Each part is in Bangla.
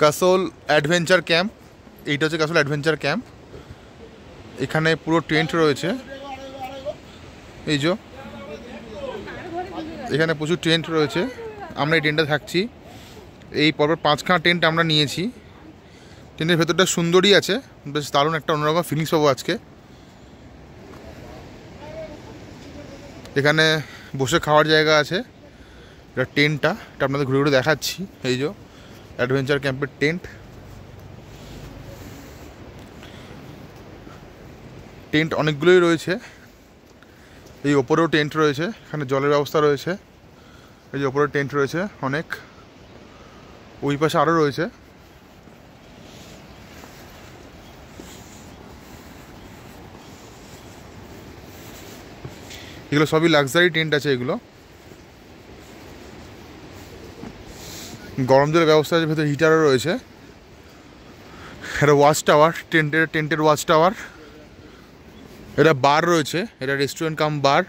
Kasol adventure camp. এইটা হচ্ছে কাসোল অ্যাডভেঞ্চার ক্যাম্প। এখানে পুরো টেন্ট রয়েছে, এই যে এখানে প্রচুর টেন্ট রয়েছে। আমরা এই টেন্টে থাকছি। এই পরপর 5খানা টেন্ট আমরা নিয়েছি। টেন্টের ভেতরটা সুন্দরই আছে, বেশ দারুণ একটা অন্যরকম ফিলিংস পাবো আজকে। এখানে বসে খাওয়ার জায়গা আছে। এটা টেন্টটা আপনাদের ঘুরে ঘুরে দেখাচ্ছি। এই যে অ্যাডভেঞ্চার ক্যাম্পের টেন্ট। টেন্ট অনেকগুলোই রয়েছে। এই ওপরেও টেন্ট রয়েছে, এখানে জলের ব্যবস্থা রয়েছে। এই যে ওপরে টেন্ট রয়েছে অনেক, ওই পাশে আরও রয়েছে। এগুলো সবই লাক্সারি টেন্ট আছে। এগুলো গরম জলের ব্যবস্থা আছে, ভেতরে হিটারও রয়েছে। এটা ওয়াচ টাওয়ার, টেন্টের ওয়াচ টাওয়ার। এটা বার রয়েছে, এটা রেস্টুরেন্ট কাম বার।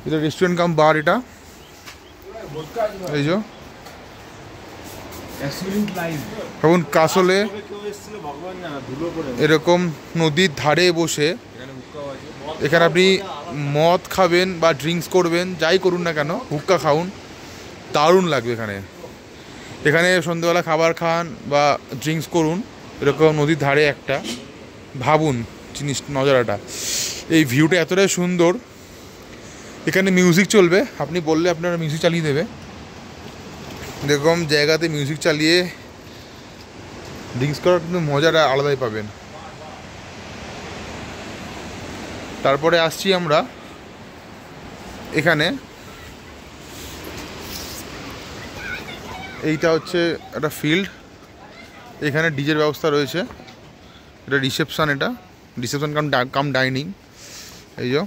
এটা রেস্টুরেন্ট কাম বার। এটা এই যে এখন কাসলে এরকম নদীর ধারে বসে এখানে আপনি মদ খাবেন বা ড্রিঙ্কস করবেন, যাই করুন না কেন, হুক্কা খাউন, দারুণ লাগবে এখানে। এখানে সন্ধ্যেবেলা খাবার খান বা ড্রিঙ্কস করুন এরকম নদীর ধারে একটা, ভাবুন জিনিস নজারাটা। এই ভিউটা এতটাই সুন্দর। এখানে মিউজিক চলবে, আপনি বললে আপনারা মিউজিক চালিয়ে দেবে। এরকম জায়গাতে মিউজিক চালিয়ে ড্রিঙ্কস করার কিন্তু মজাটা আলাদাই পাবেন। তারপরে আসছি আমরা এখানে। এইটা হচ্ছে একটা ফিল্ড, এখানে ডিজের ব্যবস্থা রয়েছে। এটা রিসেপশান, এটা রিসেপশান কাম ডাইনিং। এই যে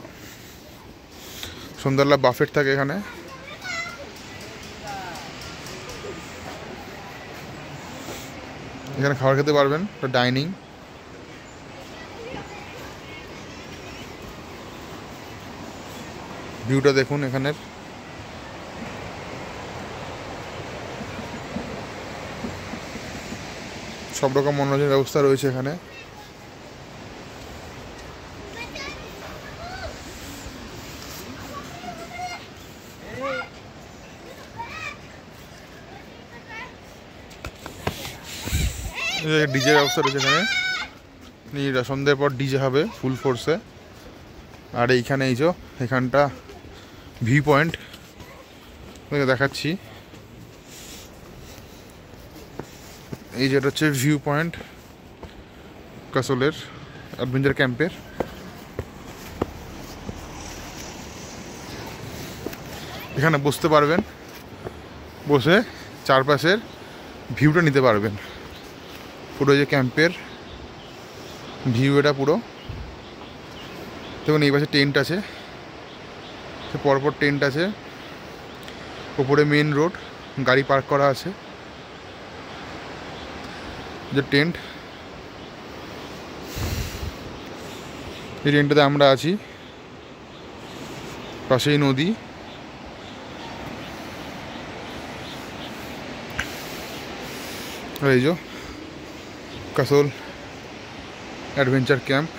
সন্ধ্যাবেলা বাফেট থাকে এখানে। এখানে খাবার খেতে পারবেন, এটা ডাইনিং। ভিউটা দেখুন এখানের। সব রকম মনোরঞ্জনের ব্যবস্থা রয়েছে এখানে। ডিজের ব্যবস্থা রয়েছে এখানে। সন্ধ্যের পর ডিজে হবে ফুল ফোর্সে। আর এইখানে এই যে এখানটা ভিউ পয়েন্ট দেখাচ্ছি। এই যেটা হচ্ছে ভিউ পয়েন্ট কাসলের অ্যাডভেঞ্চার ক্যাম্পের। এখানে বসতে পারবেন, বসে চারপাশের ভিউটা নিতে পারবেন। পুরো যে ক্যাম্পের ভিউ এটা পুরো দেখুন। এই পাশে টেন্ট আছে, পরপর টেন্ট আছে। ওপরে মেন রোড, গাড়ি পার্ক করা আছে। যে টেন্ট, এই টেন্টটাতে আমরা আছি। পাশেই নদী। এই যে কাসল অ্যাডভেঞ্চার ক্যাম্প।